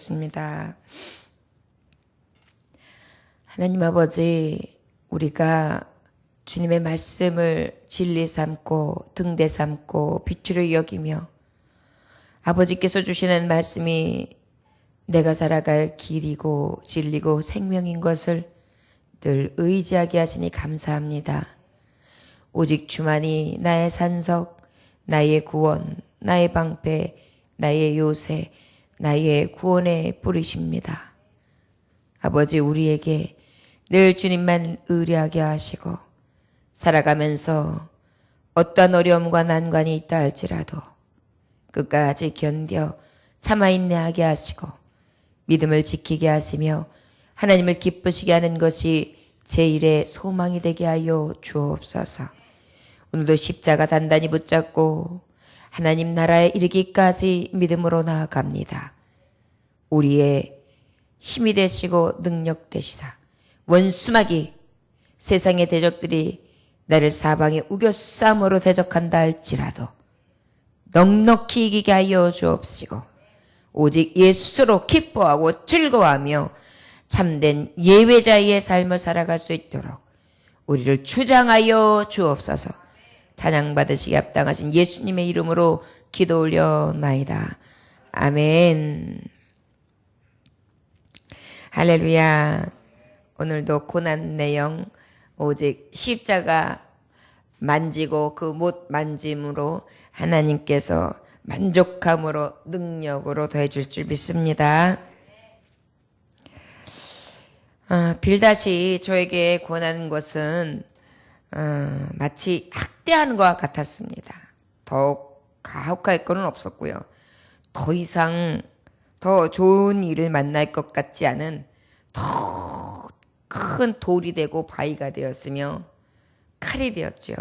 기도하겠습니다. 하나님 아버지, 우리가 주님의 말씀을 진리 삼고 등대 삼고 빛으로 여기며 아버지께서 주시는 말씀이 내가 살아갈 길이고 진리고 생명인 것을 늘 의지하게 하시니 감사합니다. 오직 주만이 나의 산석, 나의 구원, 나의 방패, 나의 요새, 나의 구원의 뿌리십니다. 아버지, 우리에게 늘 주님만 의뢰하게 하시고 살아가면서 어떠한 어려움과 난관이 있다 할지라도 끝까지 견뎌 참아 인내하게 하시고 믿음을 지키게 하시며 하나님을 기쁘시게 하는 것이 제1의 소망이 되게 하여 주옵소서. 오늘도 십자가 단단히 붙잡고 하나님 나라에 이르기까지 믿음으로 나아갑니다. 우리의 힘이 되시고 능력 되시사 원수마귀 세상의 대적들이 나를 사방에 우겨싸움으로 대적한다 할지라도 넉넉히 이기게 하여 주옵시고 오직 예수로 기뻐하고 즐거워하며 참된 예외자의 삶을 살아갈 수 있도록 우리를 주장하여 주옵소서. 찬양받으시기 합당하신 예수님의 이름으로 기도 올려나이다. 아멘. 할렐루야. 오늘도 고난 내용 오직 십자가 만지고 그 못 만짐으로 하나님께서 만족함으로 능력으로 더해줄 줄 믿습니다. 빌닷이 저에게 권하는 것은 마치 학대하는 것과 같았습니다. 더 가혹할 것은 없었고요. 더 이상 더 좋은 일을 만날 것 같지 않은 더 큰 돌이 되고 바위가 되었으며 칼이 되었죠.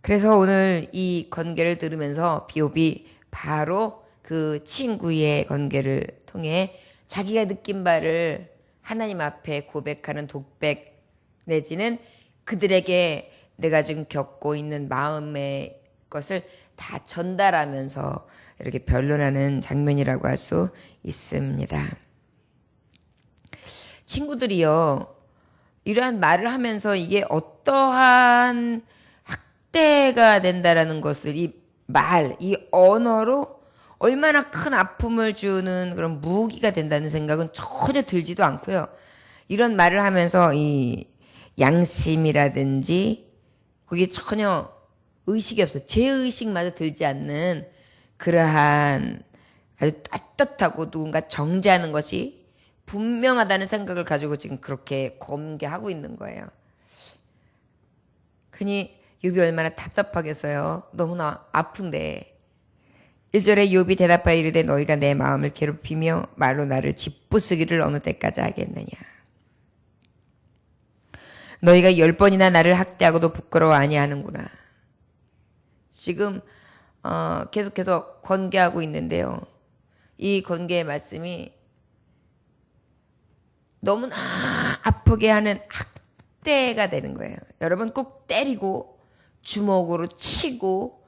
그래서 오늘 이 건계를 들으면서 비옵이 바로 그 친구의 건계를 통해 자기가 느낀 바를 하나님 앞에 고백하는 독백 내지는 그들에게 내가 지금 겪고 있는 마음의 것을 다 전달하면서 이렇게 변론하는 장면이라고 할 수 있습니다. 친구들이요, 이러한 말을 하면서 이게 어떠한 학대가 된다라는 것을 이 말, 이 언어로 얼마나 큰 아픔을 주는 그런 무기가 된다는 생각은 전혀 들지도 않고요. 이런 말을 하면서 이 양심이라든지 거기에 전혀 의식이 없어요. 제의식마저 들지 않는 그러한 아주 떳떳하고 누군가 정죄하는 것이 분명하다는 생각을 가지고 지금 그렇게 검게하고 있는 거예요. 그니 욥이 얼마나 답답하겠어요. 너무나 아픈데. 1절에 욥이 대답하여 이르되 너희가 내 마음을 괴롭히며 말로 나를 짓부수기를 어느 때까지 하겠느냐. 너희가 10번이나 나를 학대하고도 부끄러워 아니하는구나. 지금 계속해서 권계하고 있는데요. 이 권계의 말씀이 너무나 아프게 하는 학대가 되는 거예요. 여러분 꼭 때리고 주먹으로 치고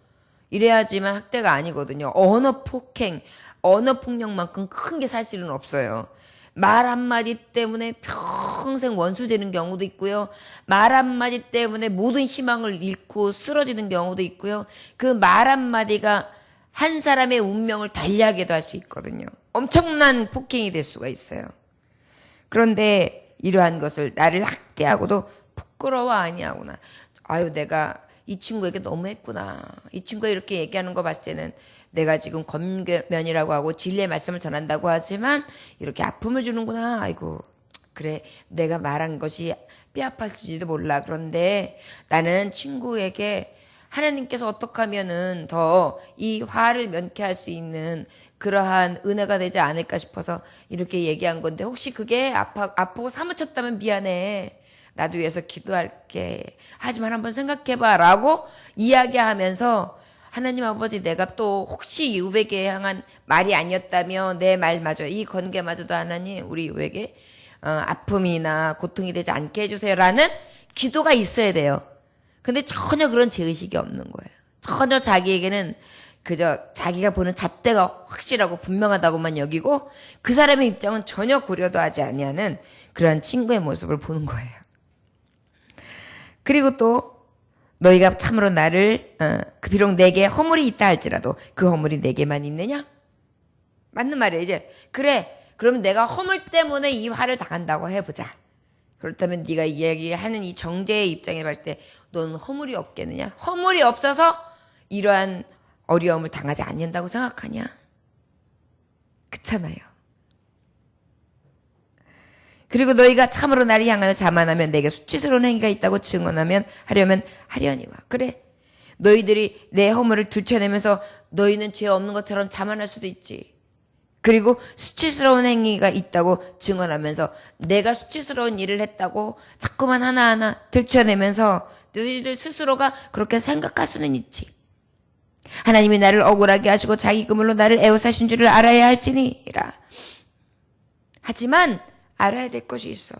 이래야지만 학대가 아니거든요. 언어 폭행, 언어 폭력만큼 큰 게 사실은 없어요. 말 한마디 때문에 평생 원수 되는 경우도 있고요. 말 한마디 때문에 모든 희망을 잃고 쓰러지는 경우도 있고요. 그 말 한마디가 한 사람의 운명을 달리하게도 할 수 있거든요. 엄청난 폭행이 될 수가 있어요. 그런데 이러한 것을 나를 학대하고도 부끄러워 아니하구나. 아유, 내가 이 친구에게 너무했구나. 이 친구가 이렇게 얘기하는 거 봤을 때는 내가 지금 권면이라고 하고 진리의 말씀을 전한다고 하지만 이렇게 아픔을 주는구나. 아이고, 그래, 내가 말한 것이 뼈아팠을지도 몰라. 그런데 나는 친구에게 하나님께서 어떻게 하면은 더 이 화를 면케할 수 있는 그러한 은혜가 되지 않을까 싶어서 이렇게 얘기한 건데, 혹시 그게 아프고 사무쳤다면 미안해. 나도 위해서 기도할게. 하지만 한번 생각해봐. 라고 이야기하면서 하나님 아버지, 내가 또 혹시 욥에게 향한 말이 아니었다면 내 말마저, 이 건개마저도 하나님 우리 욥에게 아픔이나 고통이 되지 않게 해주세요. 라는 기도가 있어야 돼요. 근데 전혀 그런 제의식이 없는 거예요. 전혀 자기에게는 그저 자기가 보는 잣대가 확실하고 분명하다고만 여기고 그 사람의 입장은 전혀 고려도 하지 아니하는 그러한 친구의 모습을 보는 거예요. 그리고 또 너희가 참으로 나를 비록 내게 허물이 있다 할지라도 그 허물이 내게만 있느냐? 맞는 말이에요. 이제 그래 그러면 내가 허물 때문에 이 화를 당한다고 해보자. 그렇다면 네가 이야기하는 이 정죄의 입장에 봤을 때 너는 허물이 없겠느냐? 허물이 없어서 이러한 어려움을 당하지 않는다고 생각하냐? 그렇잖아요. 그리고 너희가 참으로 나를 향하여 자만하면 내게 수치스러운 행위가 있다고 증언하면 하려면 하려니와. 그래 너희들이 내 허물을 들춰내면서 너희는 죄 없는 것처럼 자만할 수도 있지. 그리고 수치스러운 행위가 있다고 증언하면서 내가 수치스러운 일을 했다고 자꾸만 하나하나 들춰내면서 너희들 스스로가 그렇게 생각할 수는 있지. 하나님이 나를 억울하게 하시고 자기 그물로 나를 애워싸신 줄을 알아야 할지니라. 하지만 알아야 될 것이 있어.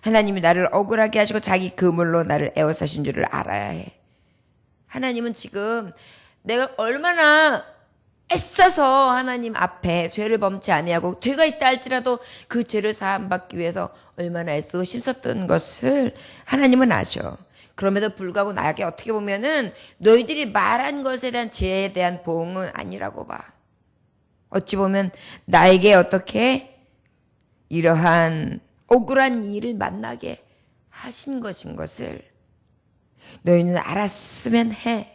하나님이 나를 억울하게 하시고 자기 그물로 나를 애워싸신 줄을 알아야 해. 하나님은 지금 내가 얼마나 애써서 하나님 앞에 죄를 범치 아니하고 죄가 있다 할지라도 그 죄를 사함받기 위해서 얼마나 애쓰고 힘썼던 것을 하나님은 아셔. 그럼에도 불구하고 나에게 어떻게 보면은 너희들이 말한 것에 대한 죄에 대한 보응은 아니라고 봐. 어찌 보면 나에게 어떻게 이러한 억울한 일을 만나게 하신 것인 것을 너희는 알았으면 해.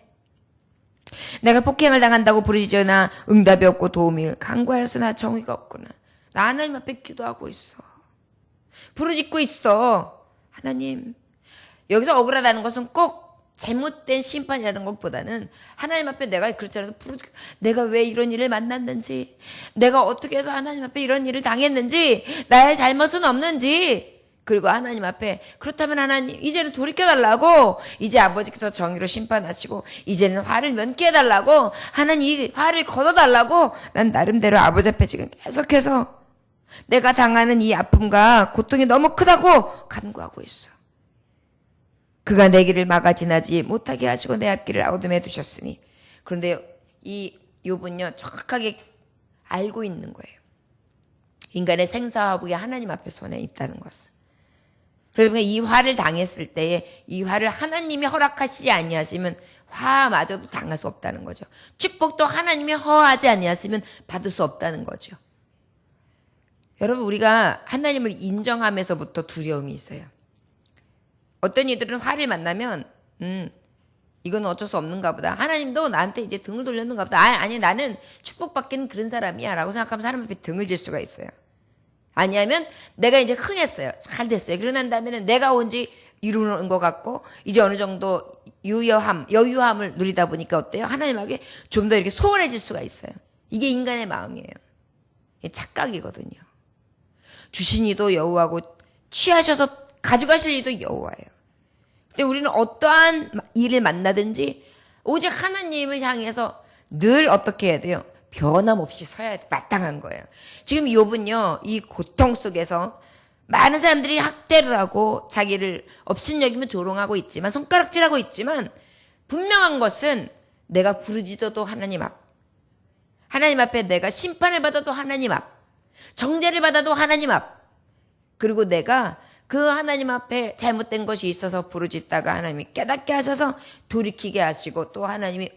내가 폭행을 당한다고 부르짖으나 응답이 없고 도움이 간구하였으나 정의가 없구나. 나 하나님 앞에 기도하고 있어. 부르짖고 있어. 하나님, 여기서 억울하다는 것은 꼭 잘못된 심판이라는 것보다는 하나님 앞에 내가 그렇잖아도 내가 왜 이런 일을 만났는지, 내가 어떻게 해서 하나님 앞에 이런 일을 당했는지, 나의 잘못은 없는지, 그리고 하나님 앞에 그렇다면 하나님 이제는 돌이켜달라고, 이제 아버지께서 정의로 심판하시고 이제는 화를 면케해달라고, 하나님 이 화를 걷어달라고 난 나름대로 아버지 앞에 지금 계속해서 내가 당하는 이 아픔과 고통이 너무 크다고 간구하고 있어. 그가 내 길을 막아 지나지 못하게 하시고 내 앞길을 어둠에 두셨으니. 그런데 이 욥은요 정확하게 알고 있는 거예요. 인간의 생사화복이 하나님 앞에 손에 있다는 것을. 그러니까 이 화를 당했을 때에 이 화를 하나님이 허락하시지 아니하시면 화마저도 당할 수 없다는 거죠. 축복도 하나님이 허하지 아니하시면 받을 수 없다는 거죠. 여러분, 우리가 하나님을 인정하면서부터 두려움이 있어요. 어떤 이들은 화를 만나면 이건 어쩔 수 없는가 보다. 하나님도 나한테 이제 등을 돌렸는가 보다. 아니 나는 축복받기는 그런 사람이야 라고 생각하면 사람 앞에 등을 질 수가 있어요. 아니하면 내가 이제 흥했어요. 잘 됐어요. 그러고 난 다음에는 내가 온지 이루는 것 같고 이제 어느 정도 여유함을 누리다 보니까 어때요? 하나님에게 좀 더 이렇게 소원해질 수가 있어요. 이게 인간의 마음이에요. 이게 착각이거든요. 주신 이도 여호와고 취하셔서 가져가실 이도 여호와예요. 근데 우리는 어떠한 일을 만나든지 오직 하나님을 향해서 늘 어떻게 해야 돼요? 변함없이 서야 마땅한 거예요. 지금 욥은요, 이 고통 속에서 많은 사람들이 학대를 하고 자기를 업신여기며 조롱하고 있지만, 손가락질하고 있지만, 분명한 것은 내가 부르짖어도 하나님 앞, 하나님 앞에 내가 심판을 받아도 하나님 앞, 정죄를 받아도 하나님 앞, 그리고 내가 그 하나님 앞에 잘못된 것이 있어서 부르짖다가 하나님이 깨닫게 하셔서 돌이키게 하시고, 또 하나님이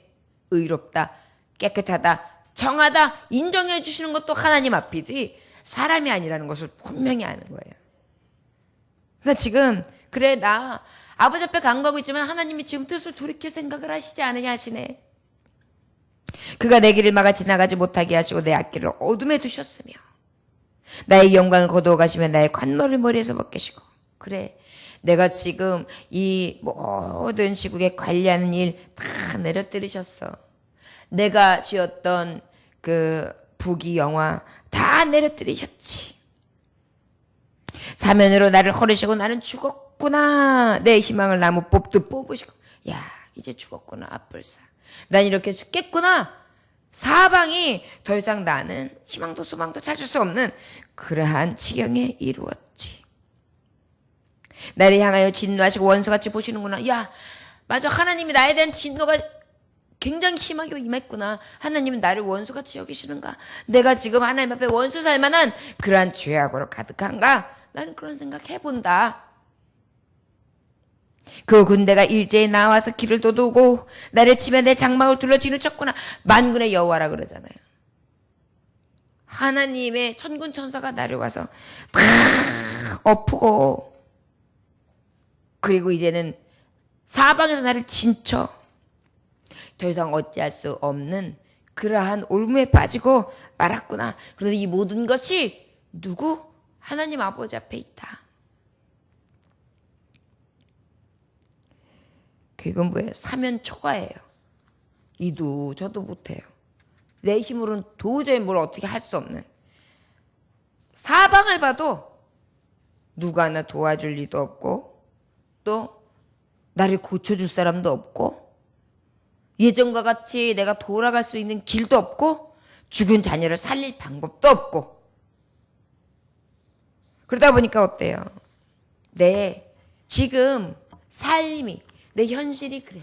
의롭다, 깨끗하다, 정하다 인정해 주시는 것도 하나님 앞이지 사람이 아니라는 것을 분명히 아는 거예요. 그러니까 지금 그래 나 아버지 앞에 간구하고 있지만 하나님이 지금 뜻을 돌이킬 생각을 하시지 않으냐 하시네. 그가 내 길을 막아 지나가지 못하게 하시고 내 앞길을 어둠에 두셨으며 나의 영광을 거두어 가시며 나의 관머리를 머리에서 벗기시고. 그래 내가 지금 이 모든 시국에 관리하는 일 다 내려뜨리셨어. 내가 지었던 그 부귀 영화 다 내려뜨리셨지. 사면으로 나를 허르시고 나는 죽었구나. 내 희망을 나무 뽑듯 뽑으시고. 야 이제 죽었구나. 아뿔싸. 난 이렇게 죽겠구나. 사방이 더 이상 나는 희망도 소망도 찾을 수 없는 그러한 지경에 이루었지. 나를 향하여 진노하시고 원수같이 보시는구나. 야 맞아, 하나님이 나에 대한 진노가 굉장히 심하게 임했구나. 하나님은 나를 원수같이 여기시는가? 내가 지금 하나님 앞에 원수 살 만한 그러한 죄악으로 가득한가? 나는 그런 생각 해본다. 그 군대가 일제히 나와서 길을 도두고 나를 치며 내 장막을 둘러 진을 쳤구나. 만군의 여호와라 그러잖아요. 하나님의 천군 천사가 나를 와서 다 엎고, 그리고 이제는 사방에서 나를 진쳐 더 이상 어찌할 수 없는 그러한 올무에 빠지고 말았구나. 그런데 이 모든 것이 누구? 하나님 아버지 앞에 있다. 그건 뭐예요? 사면 초과예요. 이도 저도 못해요. 내 힘으로는 도저히 뭘 어떻게 할 수 없는, 사방을 봐도 누가 나 도와줄 리도 없고 또 나를 고쳐줄 사람도 없고 예전과 같이 내가 돌아갈 수 있는 길도 없고 죽은 자녀를 살릴 방법도 없고, 그러다 보니까 어때요? 내 지금 삶이, 내 현실이 그래.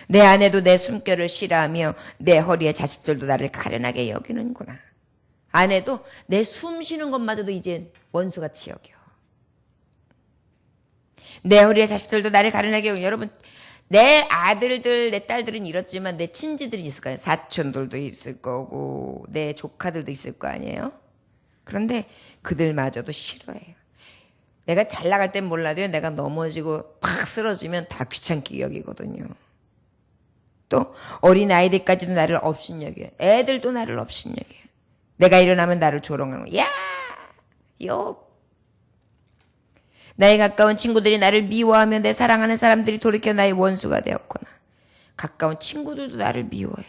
내 아내도 내 숨결을 싫어하며 내 허리에 자식들도 나를 가련하게 여기는구나. 아내도 내 숨 쉬는 것마저도 이제 원수같이 여겨. 내 허리에 자식들도 나를 가련하게 여기는, 여러분, 내 아들들, 내 딸들은 이렇지만 내 친지들이 있을 거예요. 사촌들도 있을 거고 내 조카들도 있을 거 아니에요. 그런데 그들마저도 싫어해요. 내가 잘 나갈 땐 몰라도요, 내가 넘어지고 팍 쓰러지면 다 귀찮게 여기거든요. 또 어린 아이들까지도 나를 업신여겨요. 애들도 나를 업신여겨요. 내가 일어나면 나를 조롱하는 거야. 요. 나의 가까운 친구들이 나를 미워하며 내 사랑하는 사람들이 돌이켜 나의 원수가 되었구나. 가까운 친구들도 나를 미워해.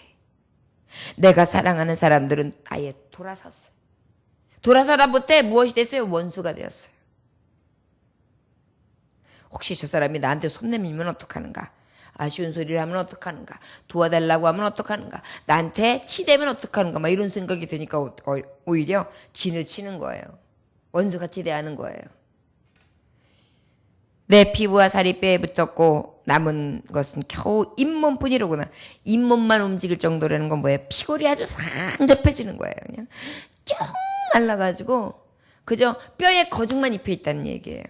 내가 사랑하는 사람들은 아예 돌아섰어. 돌아서다 못해 무엇이 됐어요? 원수가 되었어요. 혹시 저 사람이 나한테 손 내밀면 어떡하는가? 아쉬운 소리를 하면 어떡하는가? 도와달라고 하면 어떡하는가? 나한테 치대면 어떡하는가? 막 이런 생각이 드니까 오히려 진을 치는 거예요. 원수같이 대하는 거예요. 내 피부와 살이 뼈에 붙었고 남은 것은 겨우 잇몸뿐이로구나. 잇몸만 움직일 정도라는 건 뭐예요? 피골이 아주 상접해지는 거예요. 그냥 쫑 말라가지고 그저 뼈에 거죽만 입혀 있다는 얘기예요.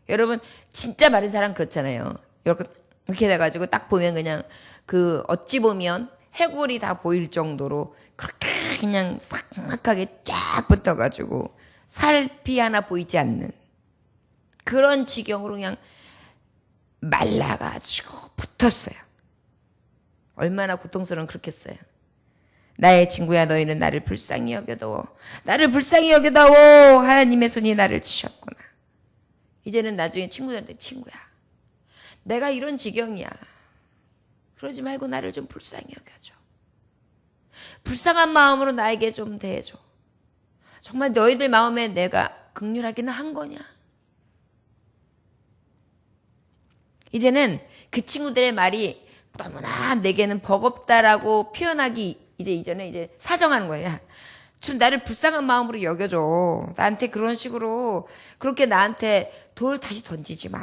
여러분, 진짜 마른 사람 그렇잖아요. 이렇게 돼가지고 딱 보면 그냥 그 어찌 보면 해골이 다 보일 정도로 그렇게 그냥 삭막하게 쫙 붙어가지고 살피 하나 보이지 않는 그런 지경으로 그냥 말라가지고 붙었어요. 얼마나 고통스러운 그렇겠어요. 나의 친구야, 너희는 나를 불쌍히 여겨다오. 나를 불쌍히 여겨다오. 하나님의 손이 나를 치셨구나. 이제는 나중에 친구들한테, 친구야, 내가 이런 지경이야. 그러지 말고 나를 좀 불쌍히 여겨줘. 불쌍한 마음으로 나에게 좀 대해줘. 정말 너희들 마음에 내가 긍휼하기는 한 거냐? 이제는 그 친구들의 말이 너무나 내게는 버겁다라고 표현하기 이전에 이제 사정하는 거예요. 야, 좀 나를 불쌍한 마음으로 여겨줘. 나한테 그런 식으로 그렇게 나한테 돌 다시 던지지 마.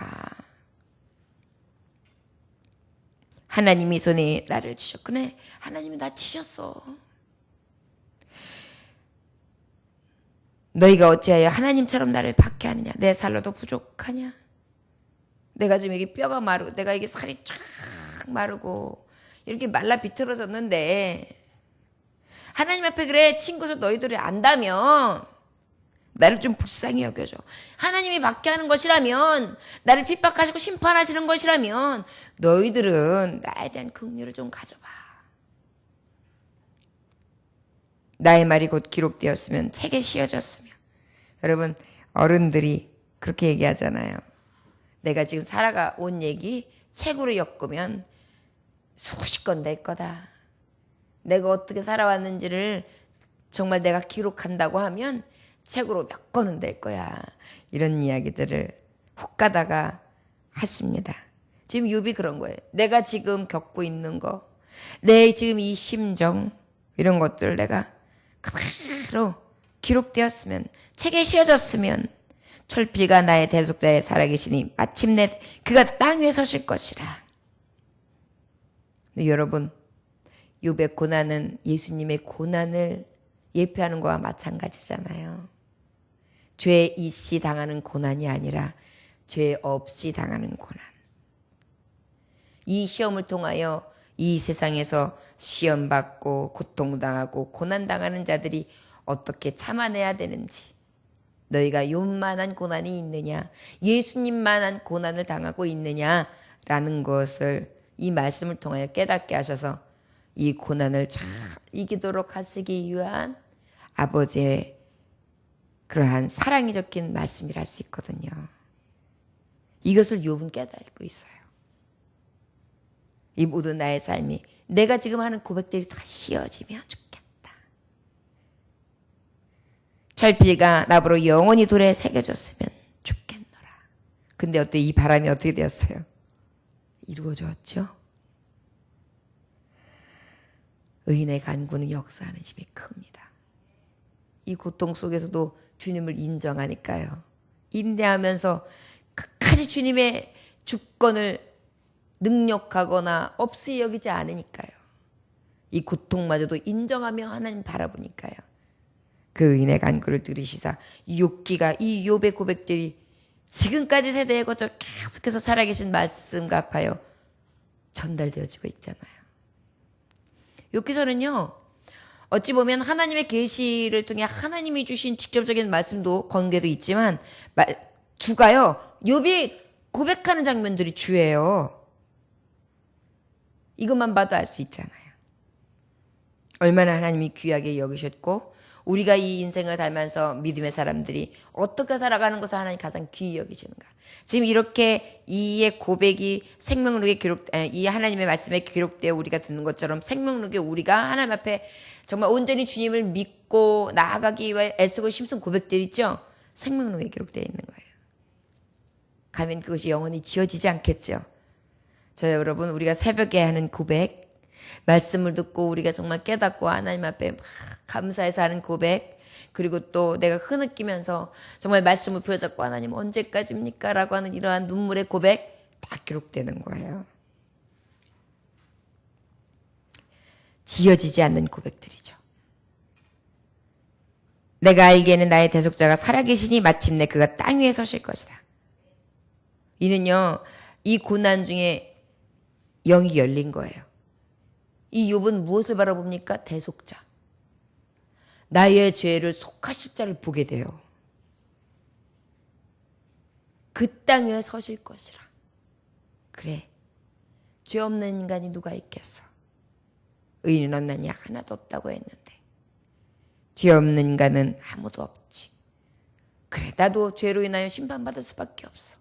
하나님이 손에 나를 치셨구나. 하나님이 나 치셨어. 너희가 어찌하여 하나님처럼 나를 박해하느냐? 내 살로도 부족하냐? 내가 지금 이게 뼈가 마르고 내가 이게 살이 쫙 마르고 이렇게 말라 비틀어졌는데 하나님 앞에 그래 친구들 너희들이 안다면 나를 좀 불쌍히 여겨줘. 하나님이 박해하는 것이라면, 나를 핍박하시고 심판하시는 것이라면 너희들은 나에 대한 긍휼을 좀 가져봐. 나의 말이 곧 기록되었으면 책에 씌어졌으며. 여러분, 어른들이 그렇게 얘기하잖아요. 내가 지금 살아온 얘기 책으로 엮으면 수십 건 될 거다. 내가 어떻게 살아왔는지를 정말 내가 기록한다고 하면 책으로 몇 권은 될 거야. 이런 이야기들을 훅 가다가 하십니다. 지금 욥이 그런 거예요. 내가 지금 겪고 있는 거, 내 지금 이 심정, 이런 것들을 내가 그대로 기록되었으면, 책에 씌어졌으면 철필가 나의 대속자의 살아계시니 마침내 그가 땅 위에 서실 것이라. 근데 여러분, 욥의 고난은 예수님의 고난을 예표하는 거와 마찬가지잖아요. 죄 있이 당하는 고난이 아니라 죄 없이 당하는 고난. 이 시험을 통하여 이 세상에서 시험받고 고통당하고 고난당하는 자들이 어떻게 참아내야 되는지, 너희가 욥만한 고난이 있느냐, 예수님만한 고난을 당하고 있느냐라는 것을 이 말씀을 통하여 깨닫게 하셔서 이 고난을 잘 이기도록 하시기 위한 아버지의 그러한 사랑이 적힌 말씀이라 할 수 있거든요. 이것을 욥은 깨닫고 있어요. 이 모든 나의 삶이 내가 지금 하는 고백들이 다 씌어지면 좋겠다. 철필가 나무로 영원히 돌에 새겨졌으면 좋겠노라. 근데 어때, 이 바람이 어떻게 되었어요? 이루어졌죠. 의인의 간구는 역사하는 힘이 큽니다. 이 고통 속에서도 주님을 인정하니까요. 인내하면서 끝까지 주님의 주권을 능력하거나 없이 여기지 않으니까요. 이 고통마저도 인정하며 하나님 바라보니까요. 그 의인의 간구를 들으시사 욥기가, 이 욥의 고백들이 지금까지 세대에 거쳐 계속해서 살아계신 말씀과 합하여 전달되어지고 있잖아요. 욥기서는요, 어찌 보면 하나님의 계시를 통해 하나님이 주신 직접적인 말씀도 관계도 있지만 주가요, 욥이 고백하는 장면들이 주예요. 이것만 봐도 알 수 있잖아요. 얼마나 하나님이 귀하게 여기셨고 우리가 이 인생을 살면서 믿음의 사람들이 어떻게 살아가는 것을 하나님 가장 귀히 여기시는가. 지금 이렇게 이의 고백이 생명록에 이 하나님의 말씀에 기록되어 우리가 듣는 것처럼 생명록에 우리가 하나님 앞에 정말 온전히 주님을 믿고 나아가기 위해 애쓰고 힘쓴 고백들 있죠. 생명록에 기록되어 있는 거예요. 가면 그것이 영원히 지워지지 않겠죠. 저 여러분, 우리가 새벽에 하는 고백, 말씀을 듣고 우리가 정말 깨닫고 하나님 앞에 막 감사해서 하는 고백, 그리고 또 내가 흐느끼면서 정말 말씀을 부여잡고 하나님 언제까지입니까? 라고 하는 이러한 눈물의 고백 다 기록되는 거예요. 지어지지 않는 고백들이죠. 내가 알기에는 나의 대속자가 살아계시니 마침내 그가 땅 위에 서실 것이다. 이는요, 이 고난 중에 영이 열린 거예요. 이 욥은 무엇을 바라봅니까? 대속자. 나의 죄를 속하실 자를 보게 돼요. 그 땅 위에 서실 것이라. 그래, 죄 없는 인간이 누가 있겠어. 의인은 없느냐? 하나도 없다고 했는데 죄 없는 인간은 아무도 없지. 그래, 나도 죄로 인하여 심판받을 수밖에 없어.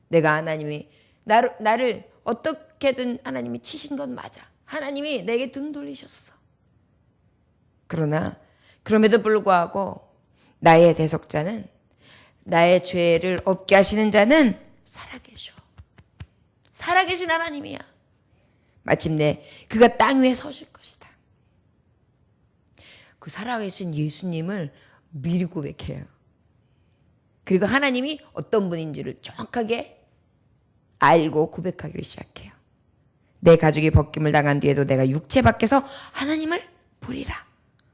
내가 하나님이 나를 어떻게든 하나님이 치신 건 맞아. 하나님이 내게 등 돌리셨어. 그러나 그럼에도 불구하고 나의 대속자는, 나의 죄를 없게 하시는 자는 살아계셔. 살아계신 하나님이야. 마침내 그가 땅 위에 서실 것이다. 그 살아계신 예수님을 미리 고백해요. 그리고 하나님이 어떤 분인지를 정확하게 알고 고백하기를 시작해요. 내 가죽이 벗김을 당한 뒤에도 내가 육체 밖에서 하나님을 보리라.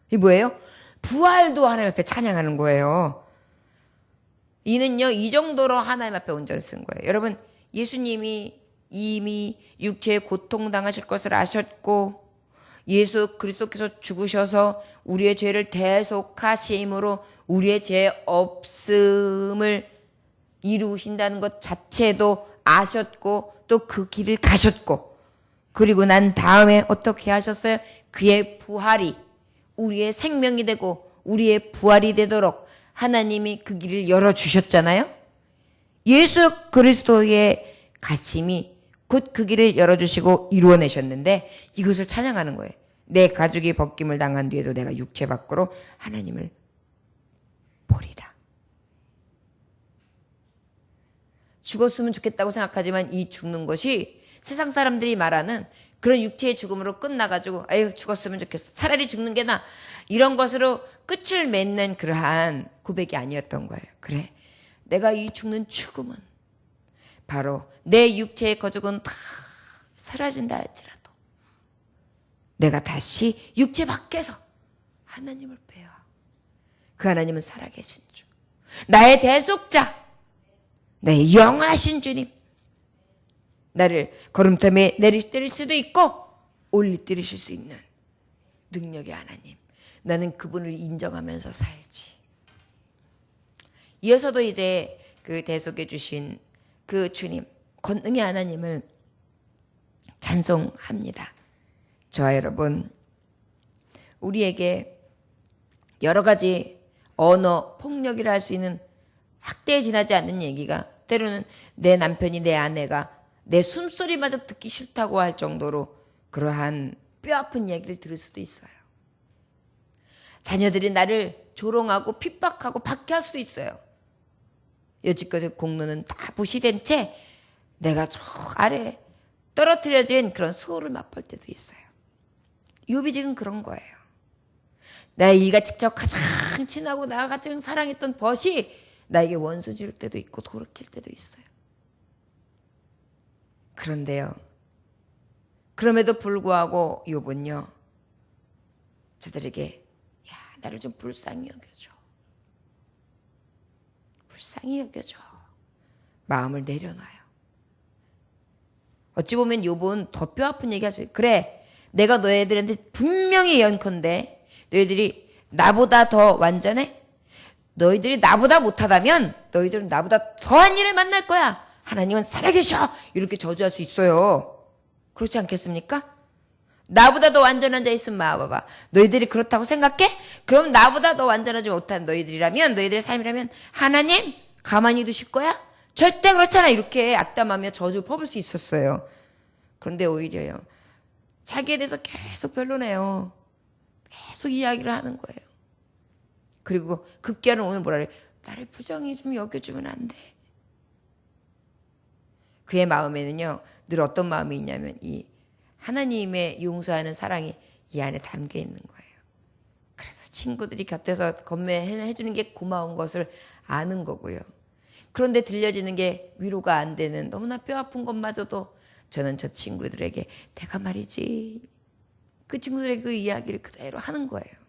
이게 뭐예요? 부활도 하나님 앞에 찬양하는 거예요. 이는요, 이 정도로 하나님 앞에 온전히 쓴 거예요. 여러분, 예수님이 이미 육체의 고통당하실 것을 아셨고 예수 그리스도께서 죽으셔서 우리의 죄를 대속하심으로 우리의 죄 없음을 이루신다는 것 자체도 아셨고 또 그 길을 가셨고, 그리고 난 다음에 어떻게 하셨어요? 그의 부활이 우리의 생명이 되고 우리의 부활이 되도록 하나님이 그 길을 열어주셨잖아요. 예수 그리스도의 가심이 곧 그 길을 열어주시고 이루어내셨는데 이것을 찬양하는 거예요. 내 가죽이 벗김을 당한 뒤에도 내가 육체 밖으로 하나님을 보리라. 죽었으면 좋겠다고 생각하지만 이 죽는 것이 세상 사람들이 말하는 그런 육체의 죽음으로 끝나가지고 아유 죽었으면 좋겠어, 차라리 죽는 게 나아, 이런 것으로 끝을 맺는 그러한 고백이 아니었던 거예요. 그래, 내가 이 죽는 죽음은 바로 내 육체의 거죽은 다 사라진다 할지라도 내가 다시 육체 밖에서 하나님을 뵈어. 그 하나님은 살아계신 주, 나의 대속자, 내 영원하신 주님, 나를 걸음터에 내리실 수도 있고 올리뜨리실 수 있는 능력의 하나님, 나는 그분을 인정하면서 살지. 이어서도 이제 그 대속해 주신 그 주님, 권능의 하나님을 찬송합니다. 저와 여러분, 우리에게 여러 가지 언어 폭력이라 할 수 있는 학대에 지나지 않는 얘기가, 때로는 내 남편이, 내 아내가 내 숨소리마저 듣기 싫다고 할 정도로 그러한 뼈아픈 얘기를 들을 수도 있어요. 자녀들이 나를 조롱하고 핍박하고 박해할 수도 있어요. 여지껏의 공로는 다 무시된 채 내가 저 아래 떨어뜨려진 그런 수호를 맛볼 때도 있어요. 욥이 지금 그런 거예요. 나의 일가 직접 가장 친하고 나와 가장 사랑했던 벗이 나에게 원수 지을 때도 있고 돌이킬 때도 있어요. 그런데요, 그럼에도 불구하고 욥은요, 저들에게 야, 나를 좀 불쌍히 여겨줘, 불쌍히 여겨줘, 마음을 내려놔요. 어찌 보면 욥은 더 뼈아픈 얘기 할 수 있어요. 그래, 내가 너희들한테 분명히 연컨대 너희들이 나보다 더 완전해? 너희들이 나보다 못하다면 너희들은 나보다 더한 일을 만날 거야. 하나님은 살아계셔. 이렇게 저주할 수 있어요. 그렇지 않겠습니까? 나보다 더 완전한 자 있으면 봐봐. 너희들이 그렇다고 생각해? 그럼 나보다 더 완전하지 못한 너희들이라면, 너희들의 삶이라면 하나님 가만히 두실 거야? 절대 그렇잖아. 이렇게 악담하며 저주 퍼볼 수 있었어요. 그런데 오히려요, 자기에 대해서 계속 변론해요. 계속 이야기를 하는 거예요. 그리고 급기야는 오늘 뭐라 그래? 나를 부정히 좀 여겨주면 안 돼? 그의 마음에는요, 늘 어떤 마음이 있냐면 이 하나님의 용서하는 사랑이 이 안에 담겨 있는 거예요. 그래도 친구들이 곁에서 건면해 주는 게 고마운 것을 아는 거고요. 그런데 들려지는 게 위로가 안 되는 너무나 뼈아픈 것마저도 저는 저 친구들에게 내가 말이지, 그 친구들의 그 이야기를 그대로 하는 거예요.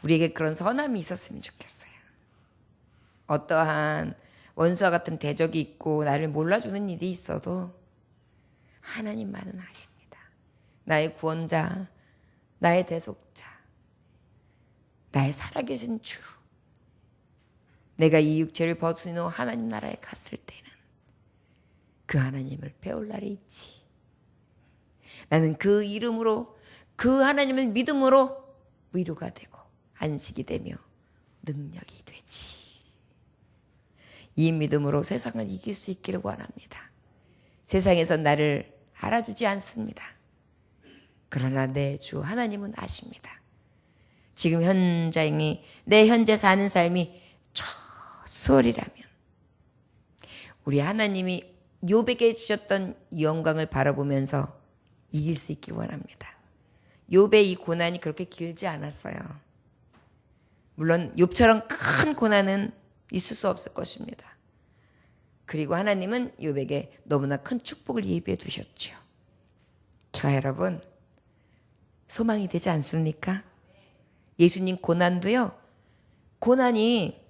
우리에게 그런 선함이 있었으면 좋겠어요. 어떠한 원수와 같은 대적이 있고 나를 몰라주는 일이 있어도 하나님만은 아십니다. 나의 구원자, 나의 대속자, 나의 살아계신 주. 내가 이 육체를 벗어놓은 하나님 나라에 갔을 때는 그 하나님을 배울 날이 있지. 나는 그 이름으로, 그 하나님을 믿음으로 위로가 되고 안식이 되며 능력이 되지. 이 믿음으로 세상을 이길 수 있기를 원합니다. 세상에서 나를 알아주지 않습니다. 그러나 내 주 하나님은 아십니다. 지금 현장이, 내 현재 사는 삶이 저 수월이라면 우리 하나님이 욥에게 주셨던 영광을 바라보면서 이길 수 있길 원합니다. 욥의 이 고난이 그렇게 길지 않았어요. 물론 욥처럼 큰 고난은 있을 수 없을 것입니다. 그리고 하나님은 욥에게 너무나 큰 축복을 예비해 두셨죠. 저 여러분, 소망이 되지 않습니까? 예수님 고난도요, 고난이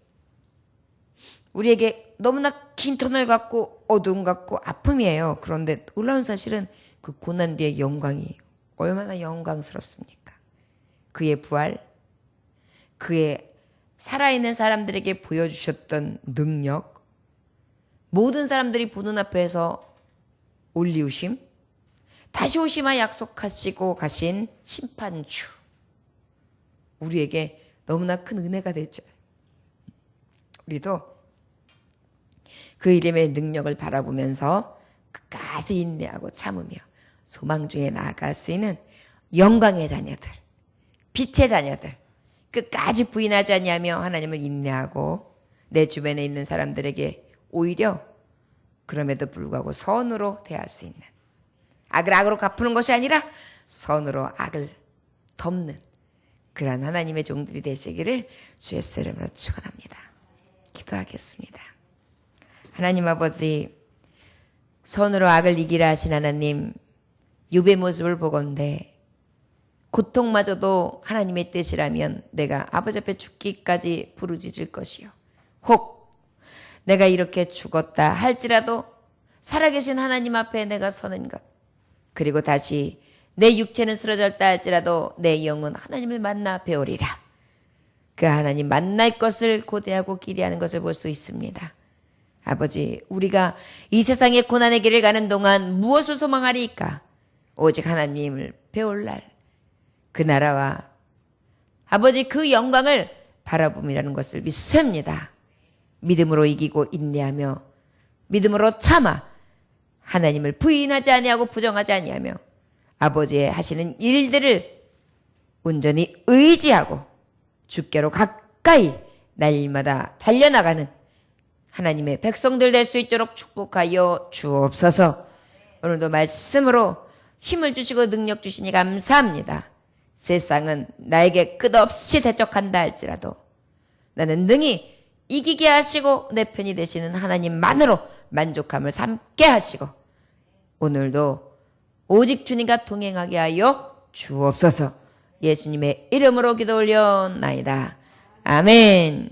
우리에게 너무나 긴 터널 같고 어두움 같고 아픔이에요. 그런데 놀라운 사실은 그 고난 뒤의 영광이 얼마나 영광스럽습니까? 그의 부활, 그의 살아있는 사람들에게 보여주셨던 능력, 모든 사람들이 보는 앞에서 올리우심, 다시 오시마 약속하시고 가신 심판주, 우리에게 너무나 큰 은혜가 되죠. 우리도 그 이름의 능력을 바라보면서 끝까지 인내하고 참으며 소망 중에 나아갈 수 있는 영광의 자녀들, 빛의 자녀들, 끝까지 부인하지 아니하며 하나님을 인내하고 내 주변에 있는 사람들에게 오히려 그럼에도 불구하고 선으로 대할 수 있는, 악을 악으로 갚는 것이 아니라 선으로 악을 덮는 그러한 하나님의 종들이 되시기를 주의 이름으로 축원합니다. 기도하겠습니다. 하나님 아버지, 선으로 악을 이기라 하신 하나님, 욥의 모습을 보건대 고통마저도 하나님의 뜻이라면 내가 아버지 앞에 죽기까지 부르짖을 것이요. 혹 내가 이렇게 죽었다 할지라도 살아계신 하나님 앞에 내가 서는 것, 그리고 다시 내 육체는 쓰러졌다 할지라도 내 영은 하나님을 만나 배우리라. 그 하나님 만날 것을 고대하고 기대하는 것을 볼 수 있습니다. 아버지, 우리가 이 세상의 고난의 길을 가는 동안 무엇을 소망하리까? 오직 하나님을 배울 날, 그 나라와 아버지 그 영광을 바라봄이라는 것을 믿습니다. 믿음으로 이기고 인내하며 믿음으로 참아 하나님을 부인하지 아니하고 부정하지 아니하며 아버지의 하시는 일들을 온전히 의지하고 주께로 가까이 날마다 달려나가는 하나님의 백성들 될 수 있도록 축복하여 주옵소서. 오늘도 말씀으로 힘을 주시고 능력 주시니 감사합니다. 세상은 나에게 끝없이 대적한다 할지라도 나는 능히 이기게 하시고 내 편이 되시는 하나님만으로 만족함을 삼게 하시고 오늘도 오직 주님과 동행하게 하여 주옵소서. 예수님의 이름으로 기도 올려나이다. 아멘.